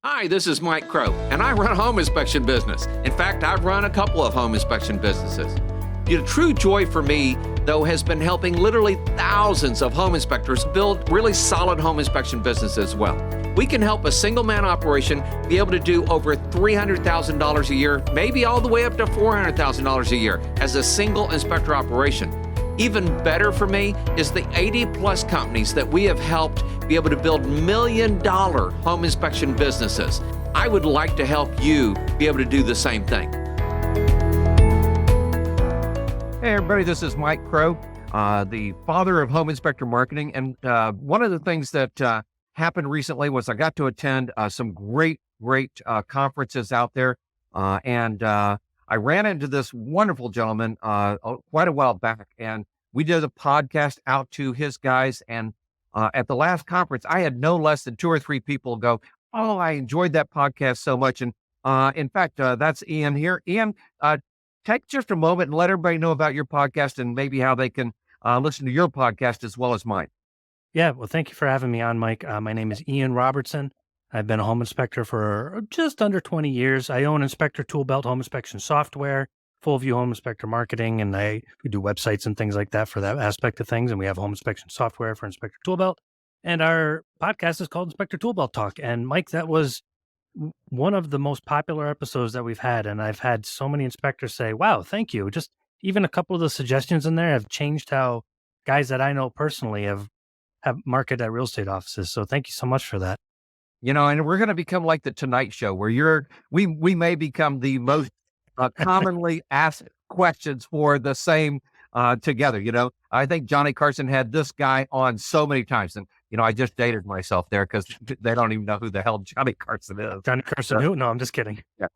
Hi, this is Mike Crow, and I run a home inspection business. In fact, I've run a couple of home inspection businesses. The true joy for me, though, has been helping literally thousands of home inspectors build really solid home inspection businesses as well. We can help a single-man operation be able to do over $300,000 a year, maybe all the way up to $400,000 a year as a single inspector operation. Even better for me is the 80-plus companies that we have helped be able to build million-dollar home inspection businesses. I would like to help you be able to do the same thing. Hey everybody, this is Mike Crow, the father of Home Inspector Marketing. And one of the things that happened recently was I got to attend some great conferences out there. And I ran into this wonderful gentleman quite a while back, and we did a podcast out to his guys. And at the last conference, I had no less than 2 or 3 people go, "Oh, I enjoyed that podcast so much." And in fact, that's Ian here. Ian, take just a moment and let everybody know about your podcast and maybe how they can listen to your podcast as well as mine. Yeah, well, thank you for having me on, Mike. My name is Ian Robertson. I've been a home inspector for just under 20 years. I own Inspector Toolbelt Home Inspection Software, Full View Home Inspector Marketing, and we do websites and things like that for that aspect of things. And we have home inspection software for Inspector Toolbelt. And our podcast is called Inspector Toolbelt Talk. And Mike, that was one of the most popular episodes that we've had. And I've had so many inspectors say, "Wow, thank you." Just even a couple of the suggestions in there have changed how guys that I know personally have marketed at real estate offices. So thank you so much for that. You know, and we're going to become like the Tonight Show, where we may become the most commonly asked questions for the same together. You know, I think Johnny Carson had this guy on so many times, and I just dated myself there because they don't even know who the hell Johnny Carson is. Johnny Carson who? No, I'm just kidding. Yeah.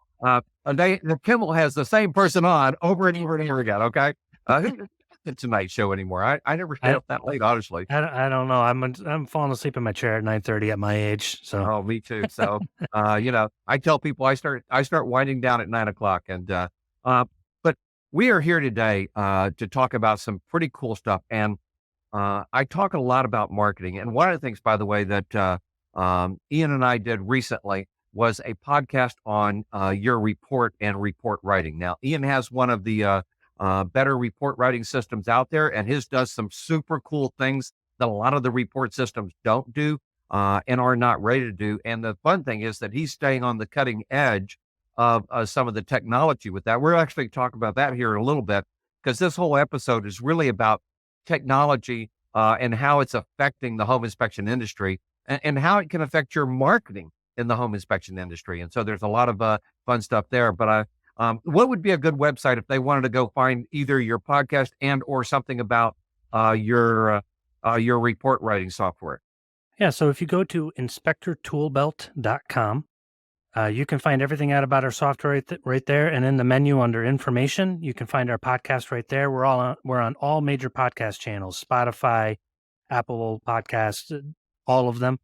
The Kimmel has the same person on over and over and over again. Okay. The Tonight Show anymore. I never stayed up that late, honestly. I don't know. I'm falling asleep in my chair at 9:30 at my age. So Oh, me too. So I tell people I start winding down at 9:00, and but we are here today to talk about some pretty cool stuff. And I talk a lot about marketing. And one of the things, by the way, that Ian and I did recently was a podcast on your report and report writing. Now, Ian has one of the better report writing systems out there, and his does some super cool things that a lot of the report systems don't do and are not ready to do. And the fun thing is that he's staying on the cutting edge of some of the technology with that. We're actually talking about that here in a little bit, because this whole episode is really about technology and how it's affecting the home inspection industry and how it can affect your marketing in the home inspection industry. And so there's a lot of fun stuff there. But what would be a good website if they wanted to go find either your podcast and or something about your report writing software? yeah, so if you go to inspectortoolbelt.com, you can find everything out about our software right there. And in the menu under information, you can find our podcast right there. We're on all major podcast channels, Spotify, Apple Podcasts, all of them.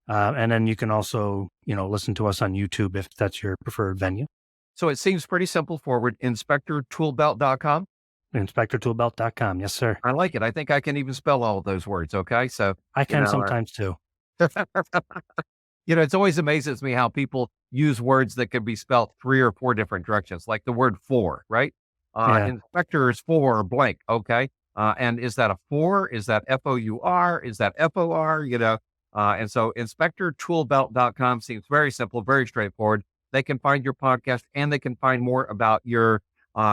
And then you can also, listen to us on YouTube if that's your preferred venue. So it seems pretty simple forward. Inspectortoolbelt.com. Inspectortoolbelt.com. Yes, sir. I like it. I think I can even spell all of those words. Okay. So I can sometimes too. It's always amazes me how people use words that can be spelled 3 or 4 different directions, like the word for, right? Yeah. Inspector is for blank. Okay. And is that a for? Is that FOUR? Is that FOR? And so inspectortoolbelt.com seems very simple, very straightforward. They can find your podcast and they can find more about your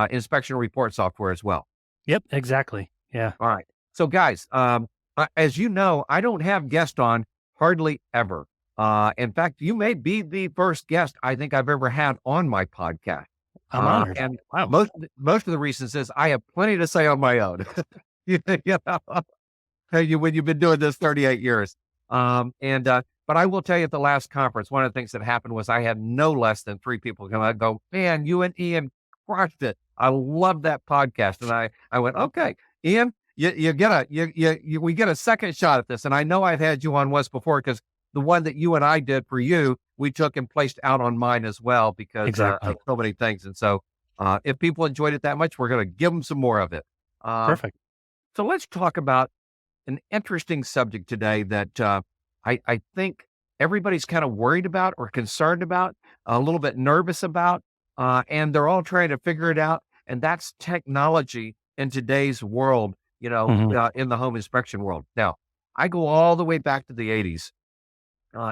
inspection report software as well. Yep, exactly. Yeah. All right. So guys, as you know, I don't have guests on hardly ever. In fact, you may be the first guest I think I've ever had on my podcast. I'm honored. And Wow. most of the reasons is I have plenty to say on my own. When you've been doing this 38 years. But I will tell you, at the last conference, one of the things that happened was I had no less than 3 people come out and go, "Man, you and Ian crushed it. I love that podcast." And I went, "Okay, Ian, we get a second shot at this." And I know I've had you on once before, because the one that you and I did for you, we took and placed out on mine as well, because Exactly. of so many things. And so if people enjoyed it that much, we're going to give them some more of it. Perfect. So let's talk about an interesting subject today that I think everybody's kind of worried about or concerned about, a little bit nervous about, and they're all trying to figure it out. And that's technology in today's world, Hmm. in the home inspection world. Now, I go all the way back to the 80s.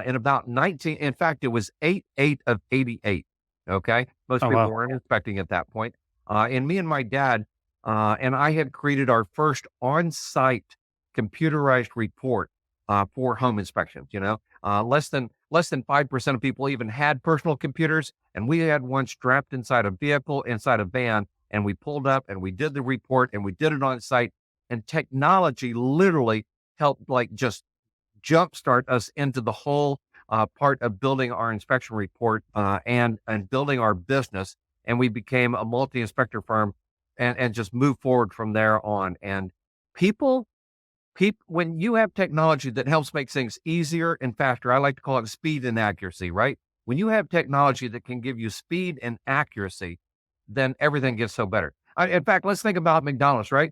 In about 19, in fact, it was 8/8 of 88. Okay. Most Oh, people wow. weren't inspecting at that point. And me and my dad, and I had created our first on-site computerized report, for home inspections. Less than 5% of people even had personal computers. And we had one strapped inside a vehicle, inside a van, and we pulled up and we did the report and we did it on site. And technology literally helped like just jumpstart us into the whole part of building our inspection report, and building our business. And we became a multi-inspector firm, and just moved forward from there on. And people, when you have technology that helps make things easier and faster, I like to call it speed and accuracy, right? When you have technology that can give you speed and accuracy, then everything gets so better. In fact, let's think about McDonald's, right?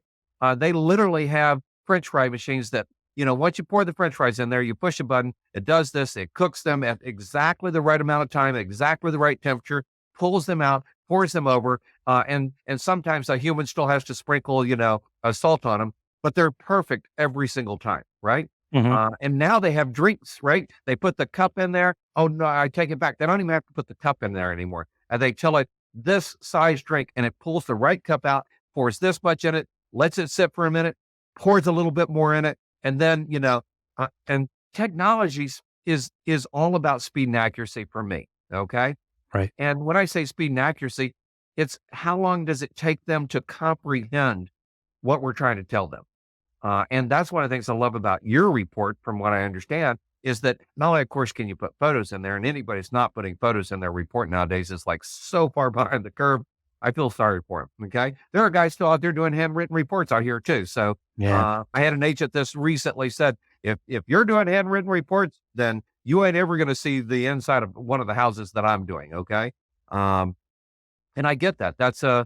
They literally have French fry machines that, once you pour the French fries in there, you push a button, it does this, it cooks them at exactly the right amount of time, exactly the right temperature, pulls them out, pours them over, and sometimes a human still has to sprinkle, salt on them, but they're perfect every single time, right? Hmm. And now they have drinks, right? They put the cup in there. Oh no, I take it back. They don't even have to put the cup in there anymore. And they tell it this size drink, and it pulls the right cup out, pours this much in it, lets it sit for a minute, pours a little bit more in it, and then and technologies is all about speed and accuracy for me. Okay, Right. and when I say speed and accuracy, it's how long does it take them to comprehend what we're trying to tell them. And that's one of the things I love about your report, from what I understand, is that not only, of course, can you put photos in there, and anybody's not putting photos in their report nowadays is like so far behind the curve. I feel sorry for them. Okay. There are guys still out there doing handwritten reports out here too. So, Yeah. I had an agent this recently said, if you're doing handwritten reports, then you ain't ever going to see the inside of one of the houses that I'm doing. Okay. Um, and I get that. That's a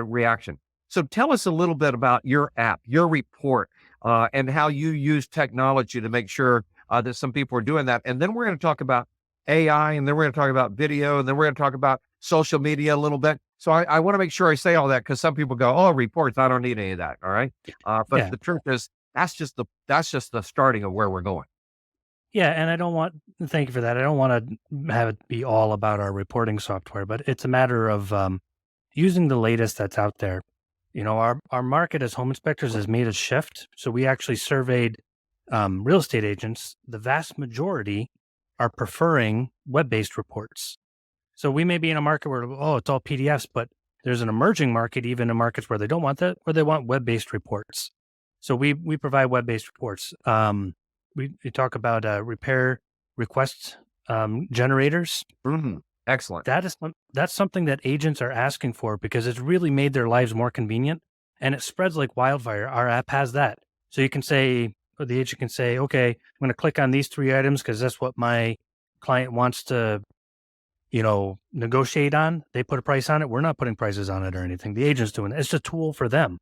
reaction. So tell us a little bit about your app, your report, and how you use technology to make sure that some people are doing that. And then we're going to talk about AI, and then we're going to talk about video, and then we're going to talk about social media a little bit. So I want to make sure I say all that, because some people go, "Oh, reports, I don't need any of that." All right, but Yeah. the truth is that's just the starting of where we're going. Yeah. And thank you for that. I don't want to have it be all about our reporting software, but it's a matter of using the latest that's out there. Our market as home inspectors has made a shift. So we actually surveyed real estate agents. The vast majority are preferring web-based reports. So we may be in a market where, oh, it's all PDFs, but there's an emerging market, even in markets where they don't want that, where they want web-based reports. So we provide web-based reports. We talk about repair request generators. Mhm. Excellent. That's something that agents are asking for, because it's really made their lives more convenient, and it spreads like wildfire. Our app has that. So you can say, or the agent can say, okay, I'm going to click on these 3 items because that's what my client wants to, negotiate on. They put a price on it. We're not putting prices on it or anything. The agent's doing it. It's a tool for them.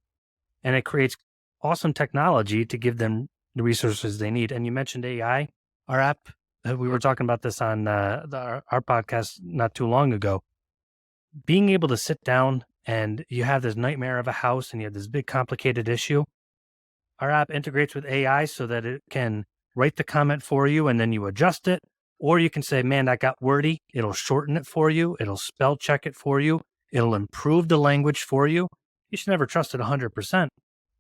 And it creates awesome technology to give them the resources they need. And you mentioned AI. Our app, we were talking about this on our podcast not too long ago. Being able to sit down and you have this nightmare of a house and you have this big complicated issue, our app integrates with AI so that it can write the comment for you and then you adjust it. Or you can say, man, that got wordy. It'll shorten it for you. It'll spell check it for you. It'll improve the language for you. You should never trust it 100%.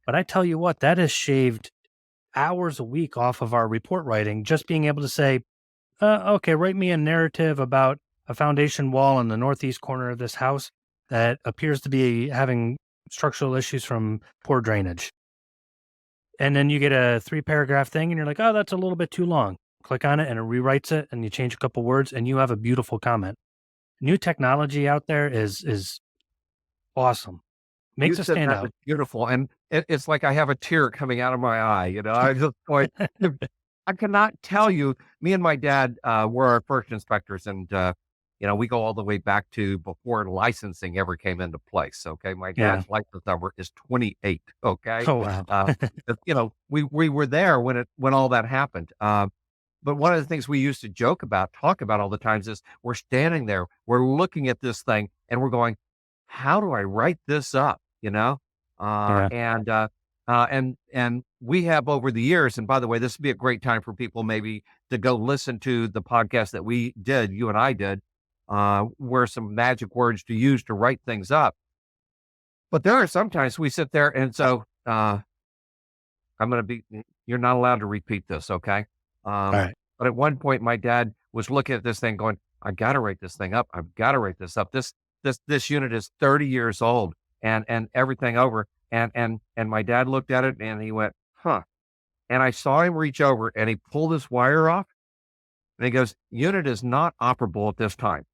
But I tell you what, that has shaved hours a week off of our report writing, just being able to say, okay, write me a narrative about a foundation wall in the northeast corner of this house that appears to be having structural issues from poor drainage. And then you get a 3-paragraph thing and you're like, oh, that's a little bit too long. Click on it and it rewrites it and you change a couple words and you have a beautiful comment. New technology out there is awesome. You Makes us said stand that out. was beautiful, and it's like I have a tear coming out of my eye. I just point. I cannot tell you. Me and my dad were our first inspectors, and we go all the way back to before licensing ever came into place. Okay, my Yeah. dad's license number is 28. Okay, Oh, wow. uh, we were there when all that happened. But one of the things we used to talk about all the times is we're standing there, we're looking at this thing and we're going, how do I write this up? You know? Yeah. And we have over the years, and by the way, this would be a great time for people maybe to go listen to the podcast that we did, you and I did, where some magic words to use to write things up. But there are sometimes we sit there and so, you're not allowed to repeat this. Okay. All right. But at one point my dad was looking at this thing going, I got to write this thing up. I've got to write this up. This unit is 30 years old and everything over. And my dad looked at it and he went, huh. And I saw him reach over and he pulled this wire off and he goes, unit is not operable at this time.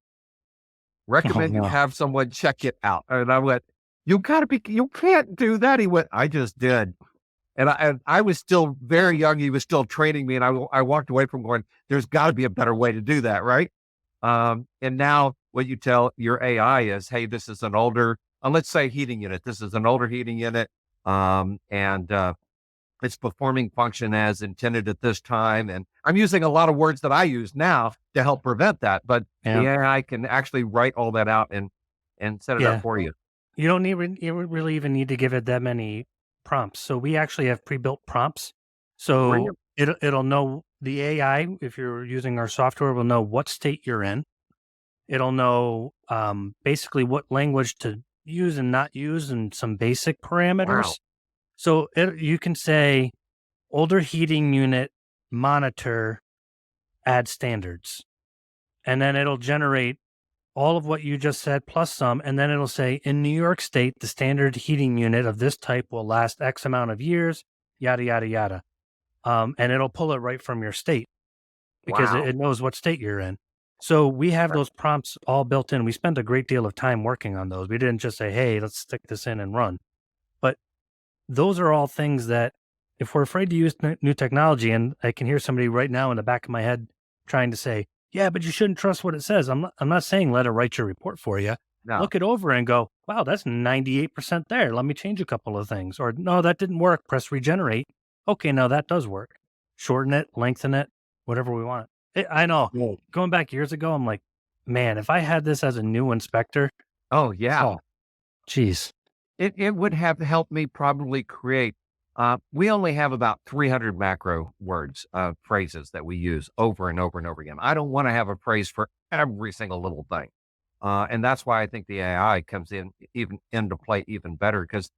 Recommend you no. have someone check it out. And I went, you can't do that. He went, I just did. And I was still very young. He was still training me. And I walked away from going, there's got to be a better way to do that. Right. And now what you tell your AI is, hey, this is an older, let's say heating unit. This is an older heating unit. And its performing function as intended at this time. And I'm using a lot of words that I use now to help prevent that. But the AI can actually write all that out and set it up for you. You don't really even need to give it that many prompts. So we actually have pre-built prompts. So it'll know, the AI, if you're using our software, will know what state you're in. It'll know basically what language to use and not use and some basic parameters. Wow. So you can say older heating unit, monitor, add standards. And then it'll generate all of what you just said plus some. And then it'll say, in New York State, the standard heating unit of this type will last X amount of years, yada, yada, yada. And it'll pull it right from your state because it knows what state you're in. So we have those prompts all built in. We spent a great deal of time working on those. We didn't just say, hey, let's stick this in and run. But those are all things that if we're afraid to use new technology, and I can hear somebody right now in the back of my head trying to say, yeah, but you shouldn't trust what it says. I'm not saying let it write your report for you. No. Look it over and go, wow, that's 98% there. Let me change a couple of things. Or no, that didn't work. Press regenerate. Okay, no, that does work. Shorten it, lengthen it, whatever we want. I know. Yeah. Going back years ago, I'm like, man, if I had this as a new inspector. Oh, yeah. Geez. It would have helped me probably create, we only have about 300 macro words, phrases that we use over and over and over again. I don't want to have a phrase for every single little thing. And that's why I think the AI comes into play even better because,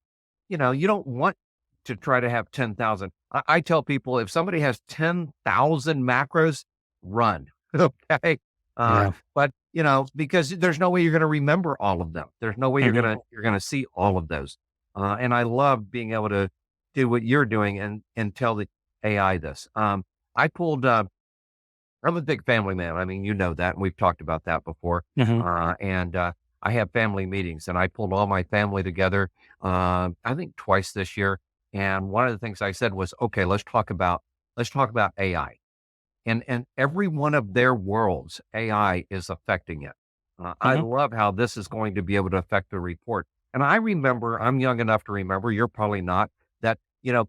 you don't want to try to have 10,000. I tell people if somebody has 10,000 macros, run. Okay. But because there's no way you're going to remember all of them. There's no way you're going to see all of those. And I love being able to do what you're doing and tell the AI this. I'm a big family man. I mean, you know that, and we've talked about that before. And I have family meetings and I pulled all my family together, I think twice this year. And one of the things I said was, okay, let's talk about AI. And every one of their worlds, AI is affecting it. I love how this is going to be able to affect the report. And I remember, I'm young enough to remember, you're probably not, that,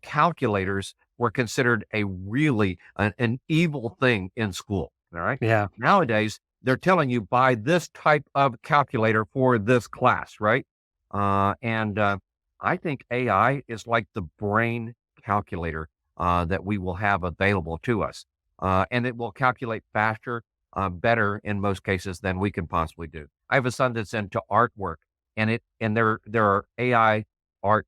calculators were considered a really an evil thing in school. All right. Yeah. Nowadays, they're telling you buy this type of calculator for this class. Right. And I think AI is like the brain calculator that we will have available to us. And it will calculate faster, better in most cases than we can possibly do. I have a son that's into artwork, and there are AI art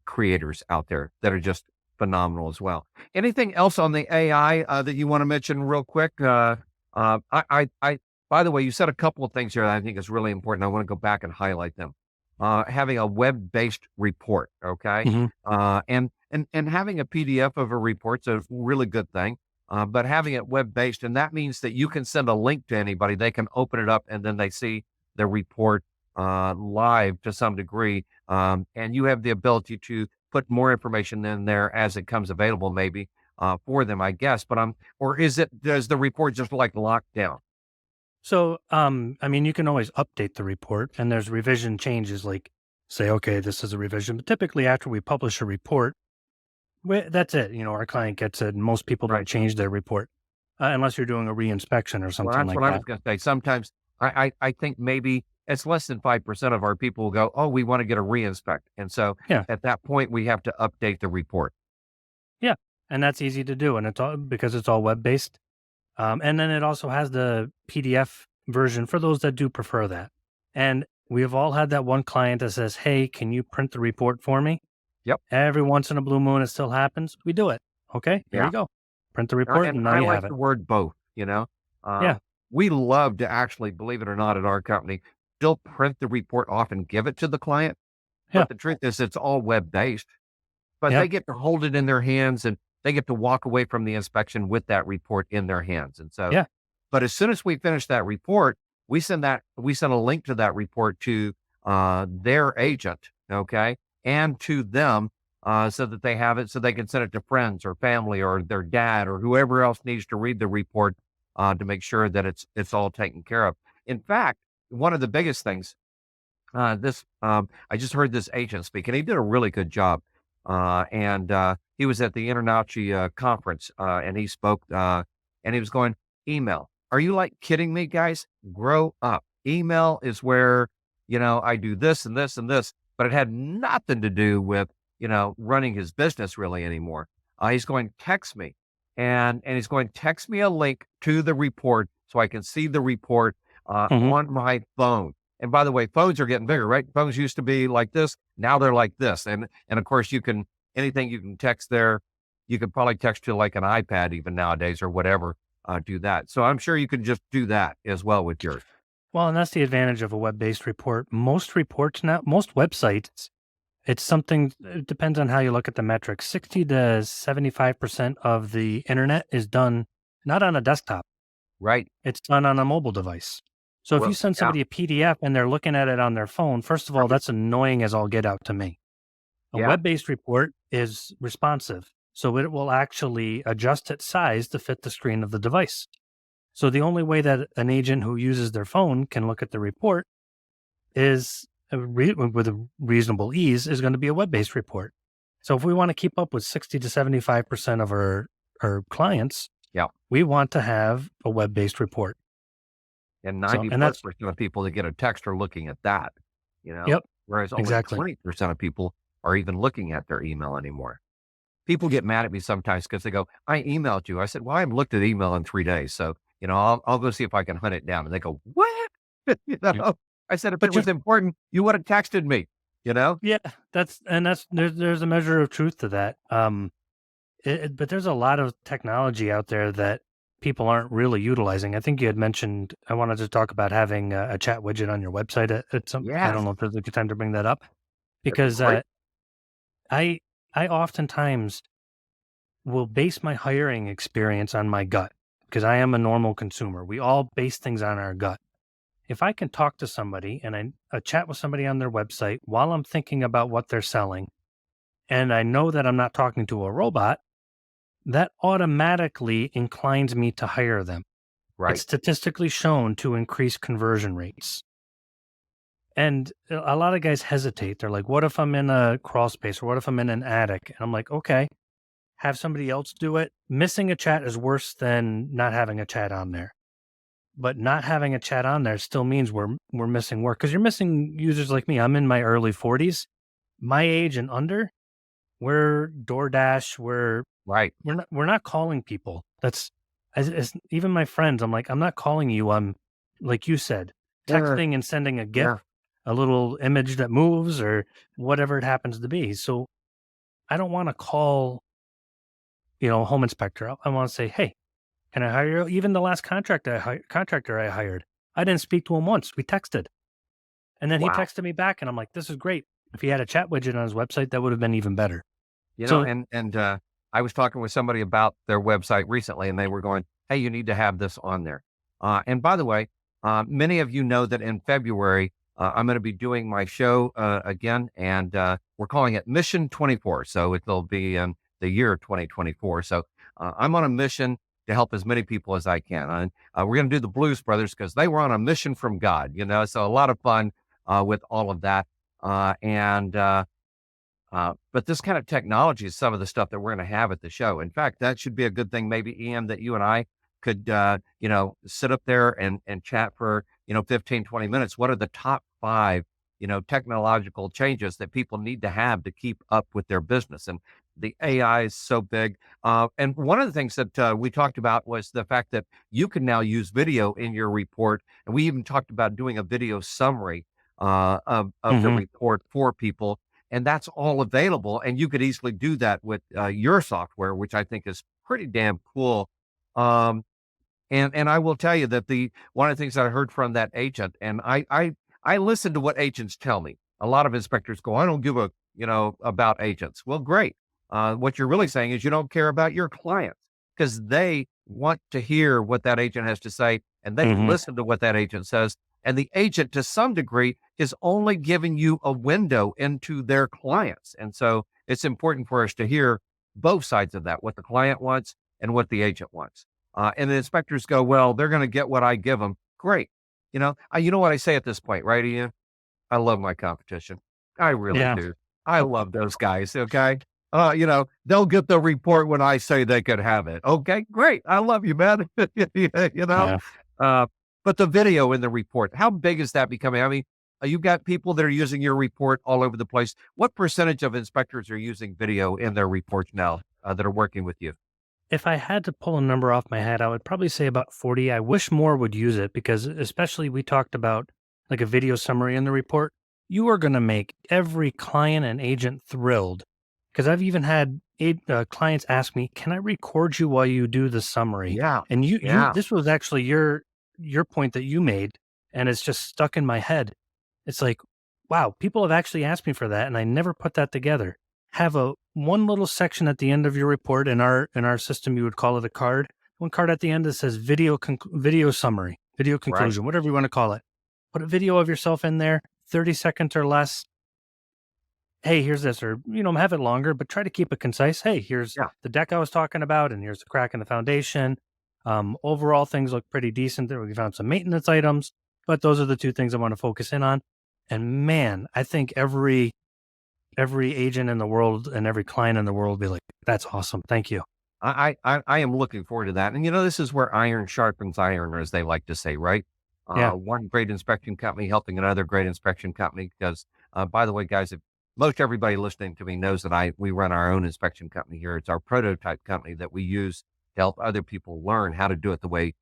creators out there that are just phenomenal as well. Anything else on the AI that you want to mention real quick? By the way, you said a couple of things here that I think is really important. I want to go back and highlight them. Having a web-based report, okay, and having a PDF of a report's a really good thing. But having it web-based, and that means that you can send a link to anybody. They can open it up and then they see the report live to some degree. And you have the ability to put more information in there as it comes available, maybe for them, I guess. But does the report just like lock down? So, you can always update the report and there's revision changes, like say, okay, this is a revision, but typically after we publish a report, that's it. Our client gets it and most people don't change their report. unless you're doing a reinspection or Well, something that's like what I that. was going to say. Sometimes I think maybe it's less than 5% of our people will go, oh, we want to get a reinspect. And so Yeah. at that point, we have to update the report. Yeah. And that's easy to do. And it's all because it's all web based. And then it also has the PDF version for those that do prefer that. And we have all had that one client that says, hey, can you print the report for me? Yep. Every once in a blue moon, it still happens. We do it. Okay, here Yeah. you go. Print the report, And and now I you like have it. the word both, uh, Yeah. we love to actually, believe it or not, at our company, still print the report off and give it to the client. Yeah. But the truth is it's all web based, but Yeah. they get to hold it in their hands and they get to walk away from the inspection with that report in their hands. And so, Yeah. but as soon as we finish that report, we send a link to that report to their agent, okay, and to them, so that they have it, so they can send it to friends or family or their dad or whoever else needs to read the report, to make sure that it's all taken care of. In fact, one of the biggest things, I just heard this agent speak, and he did a really good job. And he was at the InterNACHI conference, and he spoke, and he was going, email. Are you like kidding me, guys? Grow up. Email is where, I do this and this and this, but it had nothing to do with, running his business really anymore. He's going, text me. And he's going, text me a link to the report so I can see the report Hmm. on my phone. And by the way, phones are getting bigger, right? Phones used to be like this. Now they're like this. And of course anything you can text there, you could probably text to like an iPad even nowadays or whatever, do that. So I'm sure you can just do that as well with yours. Well, and that's the advantage of a web based report. Most reports now, most websites, it's something, it depends on how you look at the metrics. 60 to 75% of the internet is done not on a desktop, Right. it's done on a mobile device. So if you Well, send yeah, somebody a PDF and they're looking at it on their phone, first of all, right. that's annoying as all get out to me. A Yeah. web based report is responsive, so it will actually adjust its size to fit the screen of the device. So the only way that an agent who uses their phone can look at the report is with a reasonable ease is going to be a web-based report. So if we want to keep up with 60 to 75% of our clients, Yeah. we want to have a web-based report. And So, 90 and plus that's, percent of people that get a text are looking at that, yep, whereas only exactly. 20% of people are even looking at their email anymore. People get mad at me sometimes because they go, I emailed you. I said, well, I haven't looked at email in 3 days. So, I'll go see if I can hunt it down. And they go, what? Yeah. I said, if it But you, was important, you would have texted me, you know? yeah, there's a measure of truth to that. But there's a lot of technology out there that people aren't really utilizing. I think you had mentioned, I wanted to talk about having a chat widget on your website at some, I don't Yes. know if there's a good time to bring that up That'd be because great. I, I oftentimes will base my hiring experience on my gut because I am a normal consumer. We all base things on our gut. If I can talk to somebody and I chat with somebody on their website while I'm thinking about what they're selling, and I know that I'm not talking to a robot, that automatically inclines me to hire them. It's Right. statistically shown to increase conversion rates. And a lot of guys hesitate. They're like, what if I'm in a crawl space or what if I'm in an attic? And I'm like, okay, have somebody else do it. Missing a chat is worse than not having a chat on there. But not having a chat on there still means we're missing work because you're missing users like me. I'm in my early 40s. My age and under, we're DoorDash, Right. we're not calling people. That's as even my friends, I'm like, I'm not calling you. I'm like you said, Yeah. texting and sending a GIF, Yeah. a little image that moves or whatever it happens to be. So I don't want to call, home inspector. I want to say, hey, can I hire you? Even the last contractor I hired, I didn't speak to him once. We texted. And then he Wow. texted me back and I'm like, this is great. If he had a chat widget on his website, that would have been even better. You know, So, and I was talking with somebody about their website recently, and they were going, "Hey, you need to have this on there." And by the way, many of you know that in February, I'm going to be doing my show again, and we're calling it Mission 24. So it'll be in the year 2024. So I'm on a mission to help as many people as I can. And we're going to do the Blues Brothers because they were on a mission from God. So a lot of fun with all of that, and. But this kind of technology is some of the stuff that we're going to have at the show. In fact, that should be a good thing, maybe, Ian, that you and I could, sit up there and chat for, 15, 20 minutes. What are the top 5, technological changes that people need to have to keep up with their business? And the AI is so big. And one of the things that we talked about was the fact that you can now use video in your report. And we even talked about doing a video summary of the Hmm. report for people. And that's all available. And you could easily do that with your software, which I think is pretty damn cool. Um, and I will tell you that the one of the things that I heard from that agent, and I listen to what agents tell me. A lot of inspectors go, I don't give a, about agents. Well, great. What you're really saying is you don't care about your clients because they want to hear what that agent has to say and they Hmm. listen to what that agent says. And the agent, to some degree, is only giving you a window into their clients. And so it's important for us to hear both sides of that, what the client wants and what the agent wants. And the inspectors go, well, they're going to get what I give them. Great. You know what I say at this point, right, Ian? I love my competition. I really Yeah. do. I love those guys. Okay. They'll get the report when I say they could have it. Okay, great. I love you, man. you know, Yeah. uh, but the video in the report, how big is that becoming? I mean, you've got people that are using your report all over the place. What percentage of inspectors are using video in their reports now that are working with you? If I had to pull a number off my head, I would probably say about 40. I wish more would use it because, especially, we talked about like a video summary in the report. You are going to make every client and agent thrilled because I've even had clients ask me, "Can I record you while you do the summary?" Yeah. And Yeah. this was actually your point that you made, and it's just stuck in my head. It's like, wow, people have actually asked me for that, and I never put that together. Have a one little section at the end of your report. In our system, you would call it a card. One card at the end that says video summary, video Right. conclusion, whatever you want to call it. Put a video of yourself in there, 30 seconds or less. Hey, here's this, or have it longer, but try to keep it concise. Hey, here's Yeah. the deck I was talking about, and here's the crack in the foundation. Overall, things look pretty decent. There, we found some maintenance items, but those are the two things I want to focus in on. And man, I think every agent in the world and every client in the world will be like, "That's awesome. Thank you." I am looking forward to that. And this is where iron sharpens iron, as they like to say, right? Yeah. One great inspection company helping another great inspection company. Because, by the way, guys, if most everybody listening to me knows that we run our own inspection company here. It's our prototype company that we use to help other people learn how to do it the way,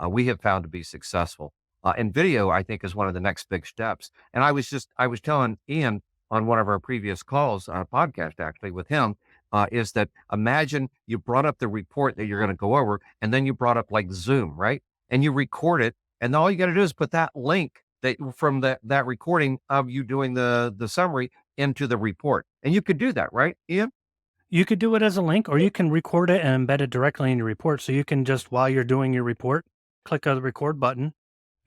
we have found to be successful. And video, I think, is one of the next big steps. And I was telling Ian on one of our previous calls, podcast actually with him, is that imagine you brought up the report that you're going to go over, and then you brought up like Zoom, right? And you record it, and all you got to do is put that link from that recording of you doing the summary into the report, and you could do that, right, Ian? You could do it as a link, or you can record it and embed it directly in your report. So you can just, while you're doing your report, click on the record button,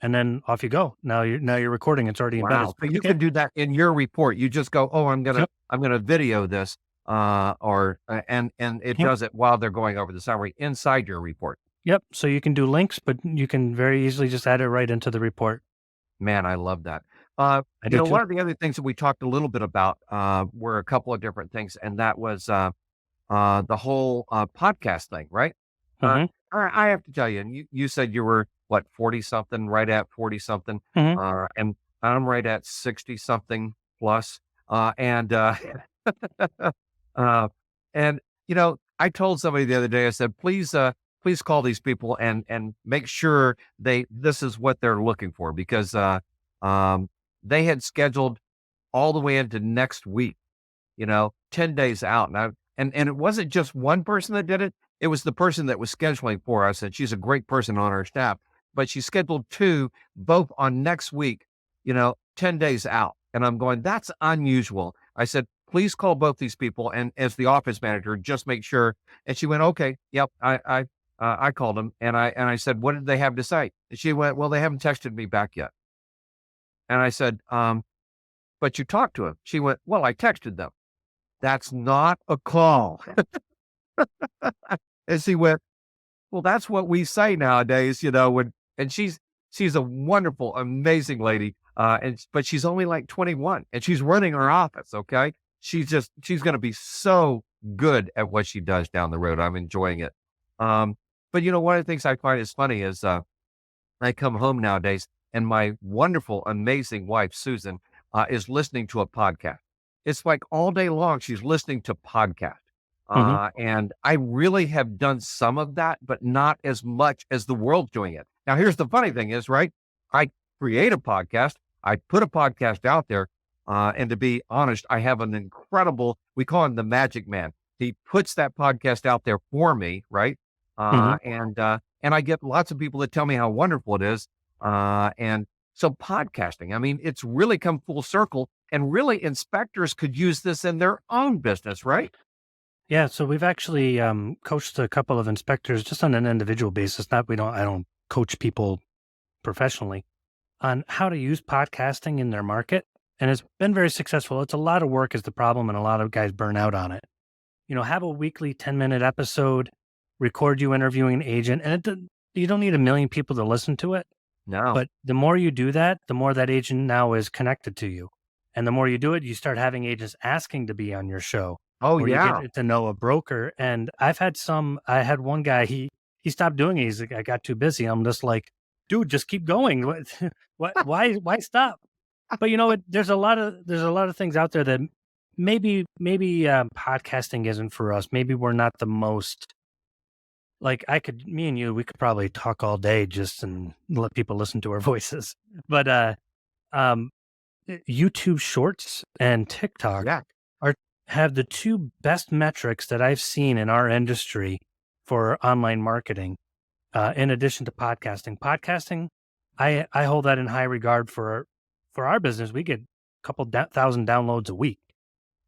and then off you go. Now you're recording. It's already embedded. Wow! So you can do that in your report. You just go, oh, Yep. I'm gonna video this, and it Yep. does it while they're going over the summary inside your report. Yep. So you can do links, but you can very easily just add it right into the report. Man, I love that. I do too. One of the other things that we talked a little bit about were a couple of different things, and that was the whole podcast thing, right? Uh, Hmm. I have to tell you, and you said you were what 40 something, right at 40 something, Hmm. and I'm right at 60 something plus, and uh, and I told somebody the other day, I said, please call these people and make sure this is what they're looking for because um, they had scheduled all the way into next week, 10 days out. And it wasn't just one person that did it. It was the person that was scheduling for us. And she's a great person on our staff, but she scheduled two, both on next week, 10 days out. And I'm going, that's unusual. I said, please call both these people. And as the office manager, just make sure. And she went, okay, yep. I called them and I said, what did they have to say? And she went, well, they haven't texted me back yet. And I said, but you talked to them. She went, well, I texted them. That's not a call. And she went, well, that's what we say nowadays, and she's a wonderful, amazing lady. But she's only like 21 and she's running her office. Okay. She's going to be so good at what she does down the road. I'm enjoying it. But one of the things I find is funny is I come home nowadays and my wonderful, amazing wife, Susan, is listening to a podcast. It's like all day long, she's listening to podcast. Hmm. And I really have done some of that, but not as much as the world's doing it. Now, here's the funny thing is, right? I create a podcast. I put a podcast out there. And to be honest, I have an incredible, we call him the magic man. He puts that podcast out there for me, right? Hmm. And I get lots of people that tell me how wonderful it is. And so podcasting, I mean, it's really come full circle, and really inspectors could use this in their own business, right? Yeah, so we've actually coached a couple of inspectors just on an individual basis. Not I don't coach people professionally on how to use podcasting in their market, and it's been very successful. It's a lot of work is the problem, and a lot of guys burn out on it. Have a weekly 10-minute episode, record you interviewing an agent, and you don't need a million people to listen to it. No. But the more you do that, the more that agent now is connected to you. And the more you do it, you start having agents asking to be on your show, Oh, or you yeah. get to know a broker. And I had one guy, he stopped doing it. He's like, I got too busy. I'm just like, dude, just keep going. Why stop? But there's a lot of things out there that maybe podcasting isn't for us. Maybe we're not the most, like me and you, we could probably talk all day just and let people listen to our voices. But um, YouTube Shorts and TikTok Yeah. have the two best metrics that I've seen in our industry for online marketing. In addition to podcasting, I hold that in high regard for our business. We get a couple thousand downloads a week,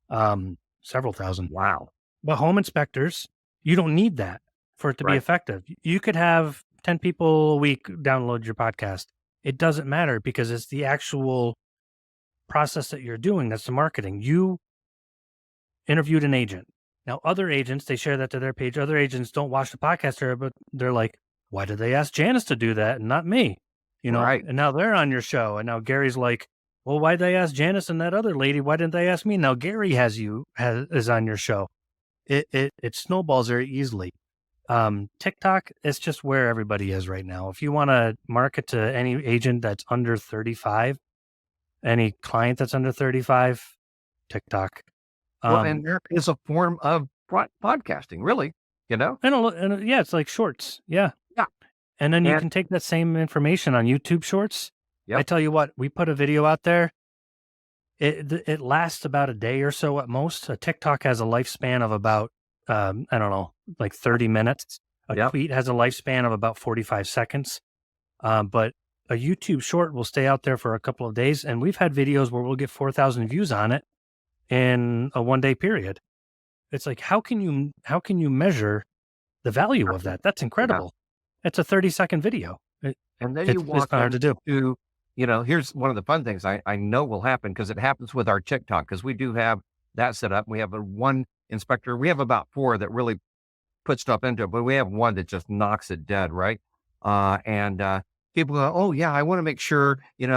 several thousand. Wow. But home inspectors, you don't need that for it to be Right. effective. You could have 10 people a week download your podcast. It doesn't matter because it's the actual process that you're doing. That's the marketing. You interviewed an agent. Now, other agents, they share that to their page. Other agents don't watch the podcast, but they're like, why did they ask Janice to do that and not me? Right. And now they're on your show. And now Gary's like, well, why'd they ask Janice and that other lady? Why didn't they ask me? Now Gary is on your show. It snowballs very easily. TikTok is just where everybody is right now. If you want to market to any agent that's under 35, any client that's under 35, TikTok. Well, and there is a form of podcasting, really, And yeah, it's like shorts. Yeah. Yeah. And then you And- can take that same information on YouTube Shorts. Yep. I tell you what, we put a video out there. It lasts about a day or so at most. A TikTok has a lifespan of about, I don't know, like 30 minutes. A Yep. tweet has a lifespan of about 45 seconds. But a YouTube short will stay out there for a couple of days. And we've had videos where we'll get 4,000 views on it in a 1 day period. It's like, how can you measure the value of that? That's incredible. It's a 30-second video. And then It's you walk not hard to do. to, here's one of the fun things I know will happen because it happens with our TikTok, because we do have that set up. We have one inspector. We have about 4 that really put stuff into it, but we have one that just knocks it dead, right? And people go, oh yeah, I want to make sure, we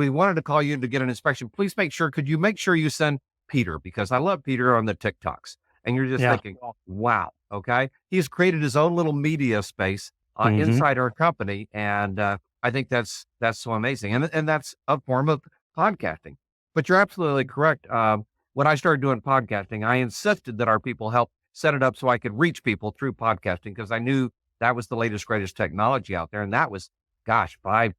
wanted to call you to get an inspection. Please could you make sure you send Peter, because I love Peter on the TikToks. And you're just thinking, oh, wow, okay. He's created his own little media space inside our company. And I think that's so amazing. And that's a form of podcasting. But you're absolutely correct. When I started doing podcasting, I insisted that our people help set it up so I could reach people through podcasting, because I knew that was the latest, greatest technology out there. And that was, 5+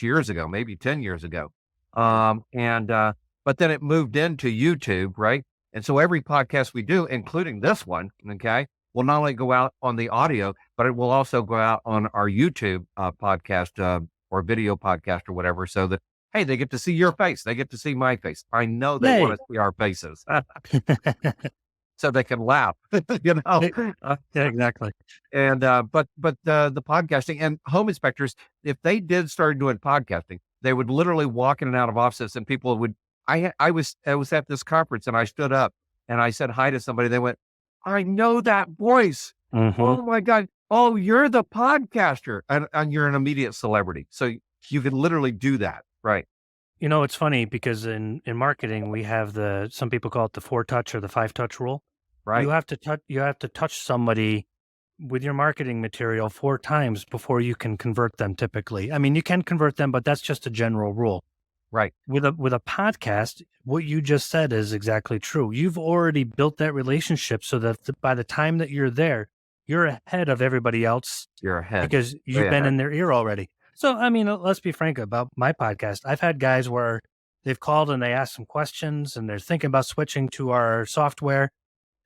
years ago, maybe 10 years ago. But then it moved into YouTube, right? And so every podcast we do, including this one, okay, will not only go out on the audio, but it will also go out on our YouTube podcast or video podcast or whatever, so that, hey, they get to see your face. They get to see my face. I know they want to see our faces. So they can laugh, Yeah, exactly. And, but the podcasting and home inspectors, if they did start doing podcasting, they would literally walk in and out of offices, and people would, I was at this conference and I stood up and I said hi to somebody. They went, I know that voice. Mhm. Oh my God. Oh, you're the podcaster, and you're an immediate celebrity. So you can literally do that. Right. It's funny because in marketing, we have some people call it the 4-touch or the 5-touch rule. Right. You have to touch somebody with your marketing material 4 times before you can convert them typically. I mean, you can convert them, but that's just a general rule. Right. With a podcast, what you just said is exactly true. You've already built that relationship so that by the time that you're there, you're ahead of everybody else You're ahead. because you've Way been ahead. in their ear already. So, I mean, let's be frank about my podcast. I've had guys where they've called and they ask some questions and they're thinking about switching to our software.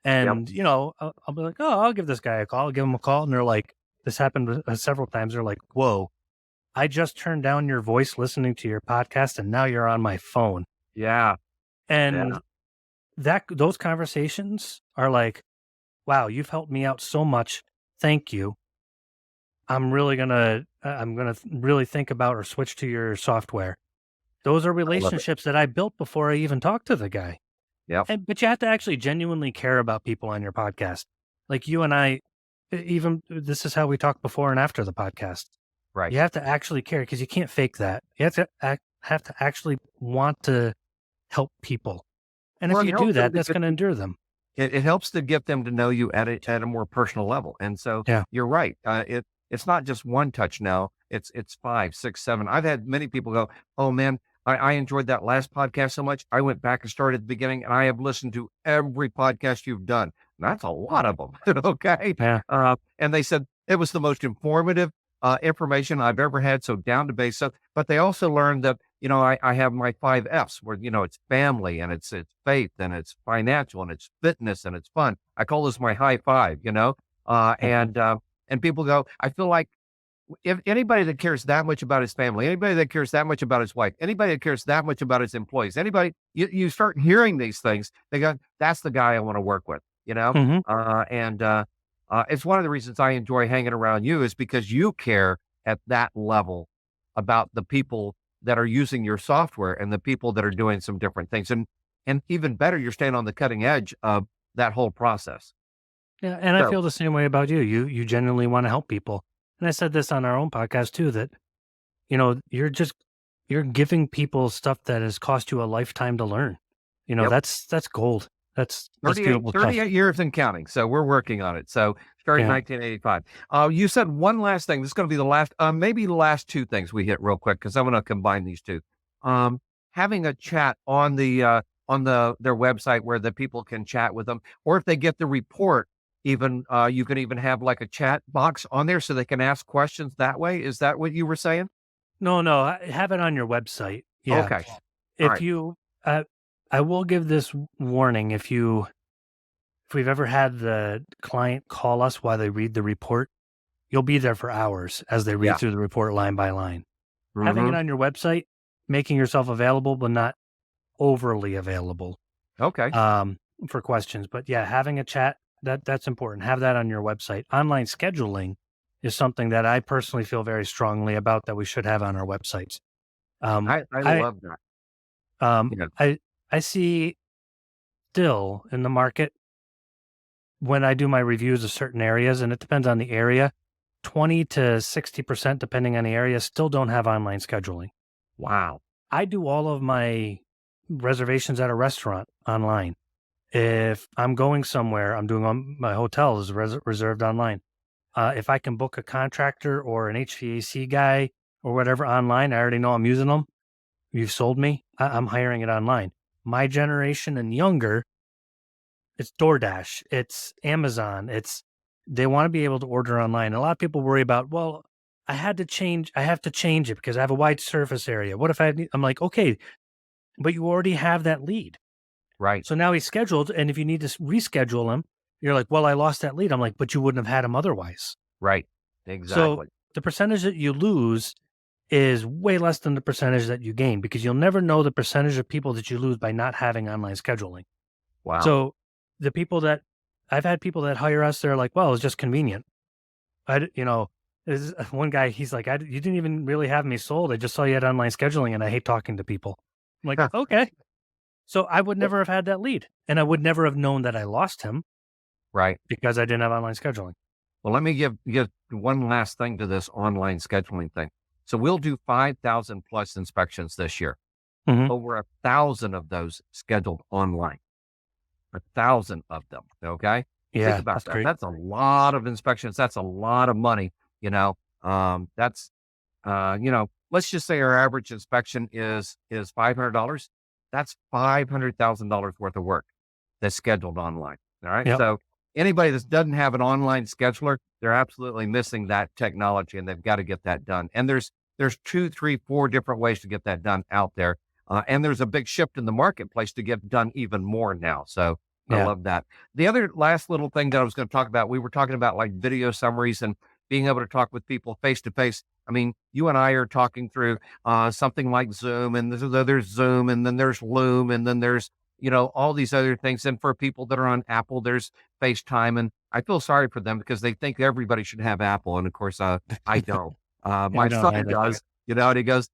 And, I'll be like, oh, I'll give this guy a call. I'll give him a call. And they're like, this happened several times. They're like, whoa, I just turned down your voice listening to your podcast and now you're on my phone. Yeah. And those conversations are like, wow, you've helped me out so much. Thank you. I'm gonna really think about or switch to your software. Those are I love it. relationships that I built before I even talked to the guy. Yep. But you have to actually genuinely care about people on your podcast. Like you and I, even this is how we talk before and after the podcast. Right. You have to actually care because you can't fake that. You have to actually want to help people. And Well, if it you helps do them that, to that's get going to endure them. it helps to get them to know you at a more personal level. And so Yeah. you're right. It's not just one touch now. It's 5, 6, 7. I've had many people go, "Oh man, I enjoyed that last podcast so much. I went back and started at the beginning, and I have listened to every podcast you've done." And that's a lot of them. Okay. Yeah. And they said it was the most informative information I've ever had. So down to base. So, but they also learned that, I have my 5 F's where, it's family and it's faith and it's financial and it's fitness and it's fun. I call this my high 5, and people go, I feel like if anybody that cares that much about his family, anybody that cares that much about his wife, anybody that cares that much about his employees, you start hearing these things, they go, that's the guy I want to work with, Mhm. it's one of the reasons I enjoy hanging around you is because you care at that level about the people that are using your software and the people that are doing some different things. And even better, you're staying on the cutting edge of that whole process. Yeah, and I So feel the same way about you. You genuinely want to help people. And I said this on our own podcast too, that, you're giving people stuff that has cost you a lifetime to learn. yep. That's gold. That's 38, beautiful stuff. 38 years and counting. So we're working on it. So starting in Yeah. 1985. You said one last thing. This is going to be the last, maybe the last 2 things we hit real quick because I'm going to combine these 2. Having a chat on their website where the people can chat with them, or if they get the report, even you can even have like a chat box on there so they can ask questions that way. Is that what you were saying? No, have it on your website. Yeah. Okay. If right. you, I will give this warning. If we've ever had the client call us while they read the report, you'll be there for hours as they read Yeah. through the report line by line. Having Mhm. it on your website, making yourself available, but not overly available Okay. for questions. But yeah, having a chat, that's important. Have that on your website. Online scheduling is something that I personally feel very strongly about that we should have on our websites. I I love that. um Yeah. I see still in the market when I do my reviews of certain areas, and it depends on the area, 20 to 60%, depending on the area, still don't have online scheduling. Wow. I do all of my reservations at a restaurant online. If I'm going somewhere, I'm doing on my hotel is reserved online. If I can book a contractor or an HVAC guy or whatever online, I already know I'm using them. You've sold me. I'm hiring it online. My generation and younger, it's DoorDash, it's Amazon, they want to be able to order online. A lot of people worry about, well, I have to change it because I have a wide surface area. What if I'm like, okay, but you already have that lead. Right. So now he's scheduled, and if you need to reschedule him, you're like, well, I lost that lead. I'm like, but you wouldn't have had him otherwise. Right. So Exactly. the percentage that you lose is way less than the percentage that you gain because you'll never know the percentage of people that you lose by not having online scheduling. Wow. So the people that I've had people that hire us, they're like, well, it's just convenient. There's one guy, he's like, you didn't even really have me sold. I just saw you had online scheduling and I hate talking to people. I'm like, okay. So I would never have had that lead and I would never have known that I lost him Right. because I didn't have online scheduling. Well, let me give one last thing to this online scheduling thing. So we'll do 5,000 plus inspections this year. Mhm. Over 1,000 of those scheduled online. 1,000 of them. Okay. Think Yeah, about that's that. great. That's a lot of inspections. That's a lot of money, you know. That's let's just say our average inspection is $500. That's $500,000 worth of work that's scheduled online. All right. Yep. So anybody that doesn't have an online scheduler, they're absolutely missing that technology, and they've got to get that done. And there's two, three, four different ways to get that done out there. And there's a big shift in the marketplace to get done even more now. So I Yeah. love that. The other last little thing that I was going to talk about, we were talking about like video summaries and being able to talk with people face to face. I mean, you and I are talking through something like Zoom, and there's Zoom, and then there's Loom, and then there's, all these other things. And for people that are on Apple, there's FaceTime. And I feel sorry for them because they think everybody should have Apple. And of course, I don't. Yeah, I My don't son either. does, and he goes,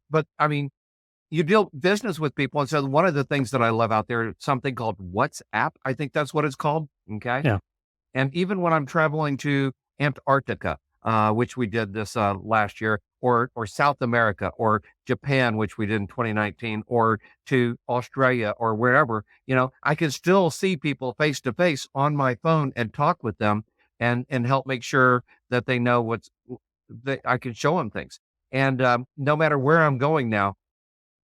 but I mean, you deal business with people. And so one of the things that I love out there, something called WhatsApp. I think that's what it's called. Okay. Yeah. And even when I'm traveling to Antarctica, which we did this last year, or South America, or Japan, which we did in 2019, or to Australia, or wherever, I can still see people face to face on my phone and talk with them and help make sure that they know that I can show them things. And no matter where I'm going now,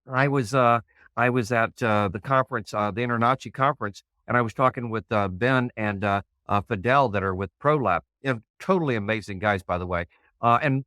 I was at the conference, the InterNACHI conference, and I was talking with Ben and Fidel that are with ProLab. Totally amazing guys, by the way. And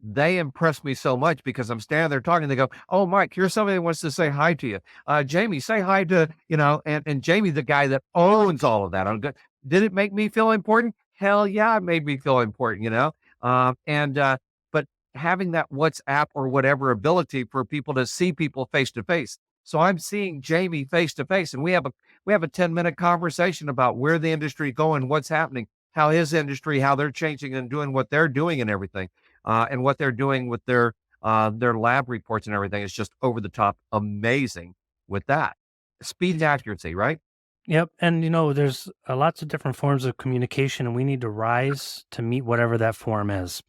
they impressed me so much because I'm standing there talking. They go, "Oh, Mike, here's somebody that wants to say hi to you. Jamie, say hi to, and Jamie, the guy that owns all of that." I'm good. Did it make me feel important? Hell yeah, it made me feel important, but having that WhatsApp or whatever ability for people to see people face to face. So I'm seeing Jamie face to face, and we have a 10-minute conversation about where the industry is going, what's happening, how his industry, how they're changing and doing what they're doing and everything. And what they're doing with their lab reports and everything is just over the top amazing with that. Speed and accuracy, right? Yep. And there's lots of different forms of communication, and we need to rise to meet whatever that form is.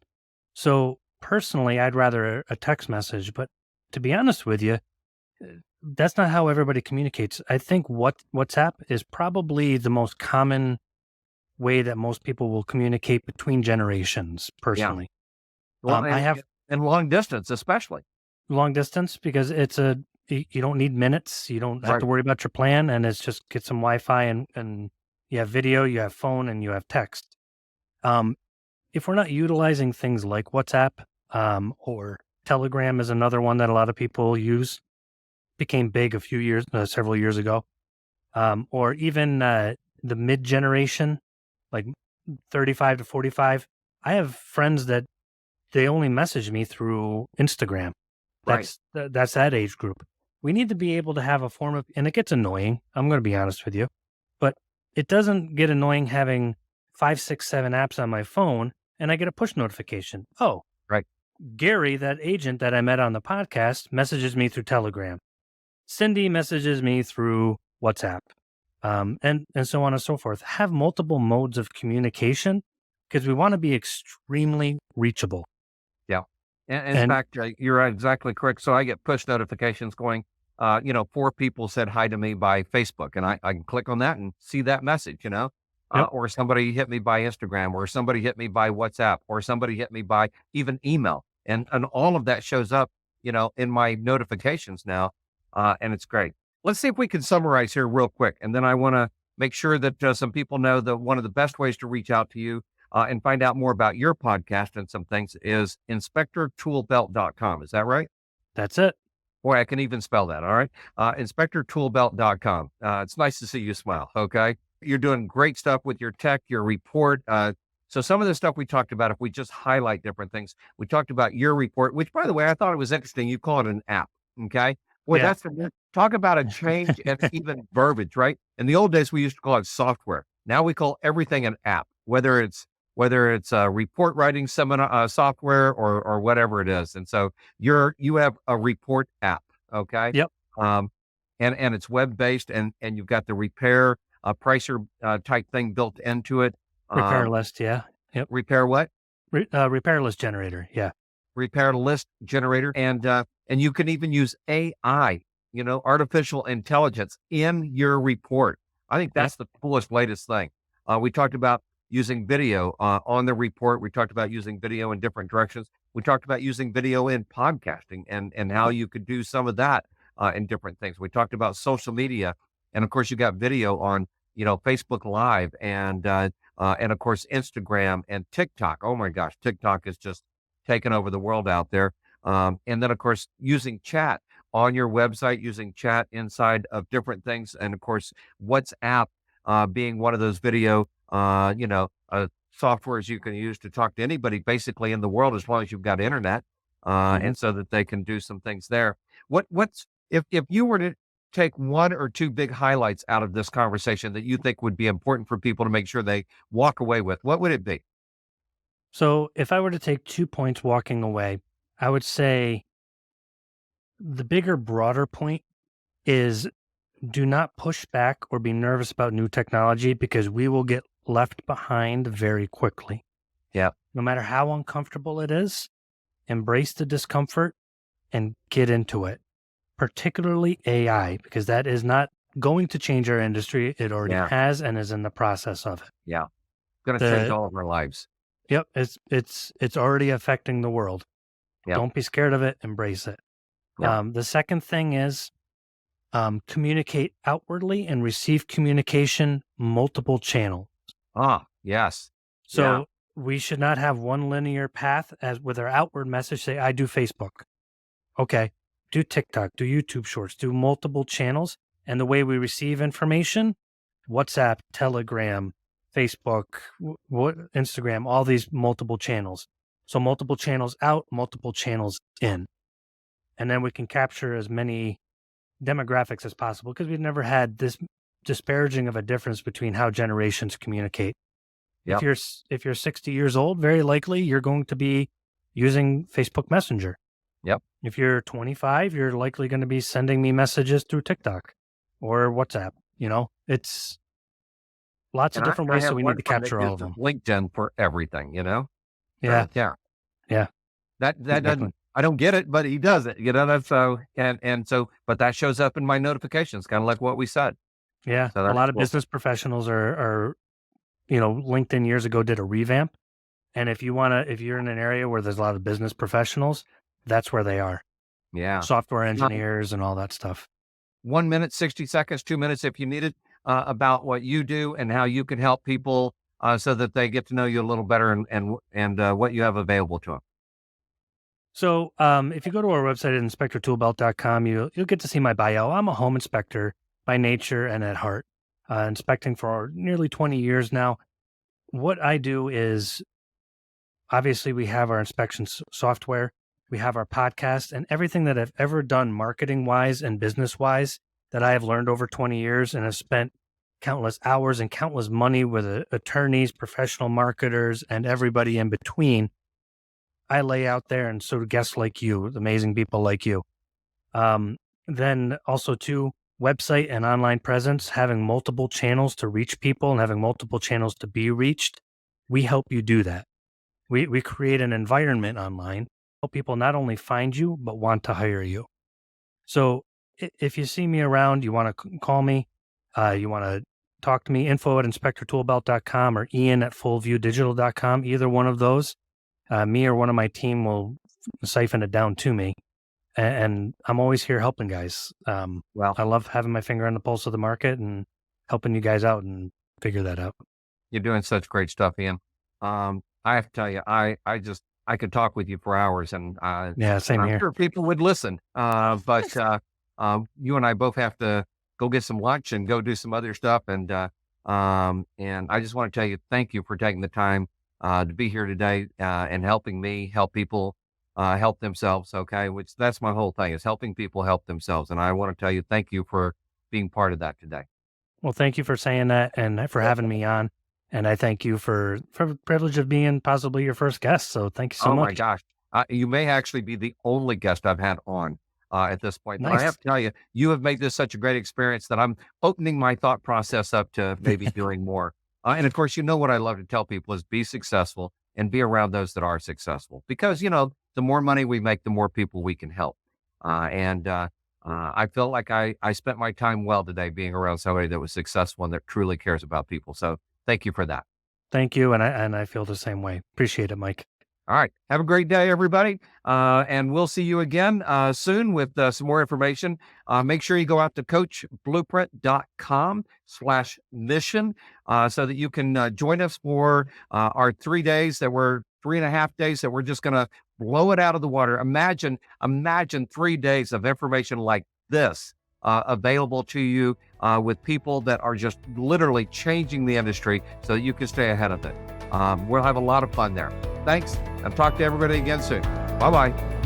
So personally, I'd rather a text message, but to be honest with you, that's not how everybody communicates. I think WhatsApp is probably the most common way that most people will communicate between generations. Personally, Well, I have and long distance, especially. long distance because you don't need minutes. You don't have Right. to worry about your plan, and it's just get some Wi-Fi and you have video, you have phone, and you have text. If we're not utilizing things like WhatsApp, or Telegram is another one that a lot of people use, became big several years ago, or even the mid generation, like 35 to 45. I have friends that they only message me through Instagram. Right. That's that age group. We need to be able to have a form of, and it gets annoying. I'm going to be honest with you, but it doesn't get annoying having 5, 6, 7 apps on my phone and I get a push notification. Oh, Right. Gary, that agent that I met on the podcast, messages me through Telegram. Cindy messages me through WhatsApp, and so on and so forth. Have multiple modes of communication because we want to be extremely reachable. Yeah. And in fact, you're exactly correct. So I get push notifications going, 4 people said hi to me by Facebook, and I can click on that and see that message, Yep. or somebody hit me by Instagram, or somebody hit me by WhatsApp, or somebody hit me by even email. And all of that shows up, in my notifications now. And it's great. Let's see if we can summarize here real quick. And then I want to make sure that some people know that one of the best ways to reach out to you and find out more about your podcast and some things is inspectortoolbelt.com. Is that right? That's it. Boy, I can even spell that. All right. Inspectortoolbelt.com. It's nice to see you smile. Okay. You're doing great stuff with your tech, your report. So some of the stuff we talked about, if we just highlight different things, we talked about your report, which by the way, I thought it was interesting. You call it an app. Okay. Boy, Yeah. talk about a change and even verbiage, right? In the old days, we used to call it software. Now we call everything an app, whether it's a report writing seminar software or whatever it is. And so you have a report app. Okay. Yep. And it's web-based and you've got the repair pricer type thing built into it. Repair list. Yeah. Yep. Repair what? Repair list generator. Yeah. Repair list generator. And you can even use AI, artificial intelligence in your report. I think Yep. that's the coolest, latest thing. We talked about using video on the report. We talked about using video in different directions. We talked about using video in podcasting and how you could do some of that in different things. We talked about social media, and of course, you got video on Facebook Live and of course Instagram and TikTok. Oh my gosh, TikTok is just taking over the world out there. And then of course using chat on your website, using chat inside of different things, and of course WhatsApp being one of those video softwares you can use to talk to anybody basically in the world as long as you've got internet, Mhm. and so that they can do some things there. What's if you were to take one or two big highlights out of this conversation that you think would be important for people to make sure they walk away with, what would it be? So if I were to take 2 points walking away, I would say the bigger, broader point is do not push back or be nervous about new technology because we will get left behind very quickly. Yeah, No matter how uncomfortable it is, embrace the discomfort and get into it, particularly AI, because that is not going to change our industry. It already yeah, has and is in the process of it. yeah. Going to change The all of our lives. Yep, it's already affecting the world. Yep, Don't be scared of it, embrace it. yep. The second thing is communicate outwardly and receive communication multiple channel. Ah, yes. Yeah, So we should not have one linear path as with our outward message. Say, I do Facebook. Okay. Do TikTok, do YouTube shorts, do multiple channels. And the way we receive information, WhatsApp, Telegram, Facebook, Instagram, all these multiple channels. So multiple channels out, multiple channels in. And then we can capture as many demographics as possible because we've never had this disparaging of a difference between how generations communicate. yep, If you're 60 years old, very likely you're going to be using Facebook Messenger. yep. If you're 25, you're likely going to be sending me messages through TikTok or WhatsApp. It's lots of And I, different I ways, so have we need one to friend that capture all of uses them. LinkedIn for everything. Yeah, Yeah. yeah, That exactly. doesn't, I don't get it, but he does it. That's so, and so, but that shows up in my notifications, kind of like what we said. Yeah, So a that's lot of cool. business professionals are LinkedIn years ago did a revamp, and if you're in an area where there's a lot of business professionals, that's where they are. Yeah. Software Uh, engineers and all that stuff. 1 minute, 60 seconds, 2 minutes if you need it, about what you do and how you can help people so that they get to know you a little better and what you have available to them. So, if you go to our website at inspectortoolbelt.com, you'll get to see my bio. I'm a home inspector by nature and at heart, inspecting for nearly 20 years now. What I do is obviously we have our software, we have our podcast, and everything that I've ever done marketing wise and business wise that I have learned over 20 years and have spent countless hours and countless money with attorneys, professional marketers, and everybody in between. I lay out there, and so do guests like you, amazing people like you. Um, then also too, website and online presence, having multiple channels to reach people and having multiple channels to be reached. We help you do that. We create an environment online, help people not only find you but want to hire you. So if you see me around, you want to call me, you want to talk to me, info at inspectortoolbelt.com or Ian at fullviewdigital.com. Either one of those, me or one of my team will siphon it down to me. And I'm always here helping guys. Well, I love having my finger on the pulse of the market and helping you guys out and figure that out. you're doing such great stuff, Ian. I have to tell you, I could talk with you for hours, Yeah, and same I'm here. sure people would listen. But you and I both have to go get some lunch and go do some other stuff, and I just want to tell you, thank you for taking the time to be here today and helping me help people help themselves. Okay, which that's my whole thing is helping people help themselves, and I want to tell you, thank you for being part of that today. Well, thank you for saying that and for having me on. And I thank you for the privilege of being possibly your first guest. So thank you so Oh my much. gosh. You may actually be the only guest I've had on at this point, but I have Nice. to tell you, you have made this such a great experience that I'm opening my thought process up to maybe doing more. And of course, you know what I love to tell people is be successful and be around those that are successful because, the more money we make, the more people we can help. And I felt like I spent my time well today being around somebody that was successful and that truly cares about people. So thank you for that. Thank you. And I feel the same way. Appreciate it, Mike. All right. Have a great day, everybody. And we'll see you again soon with some more information. Make sure you go out to coachblueprint.com/mission so that you can join us for our 3 days that we're 3.5 days that we're just going to blow it out of the water. Imagine 3 days of information like this available to you with people that are just literally changing the industry so that you can stay ahead of it. We'll have a lot of fun there. Thanks, and talk to everybody again soon. Bye-bye.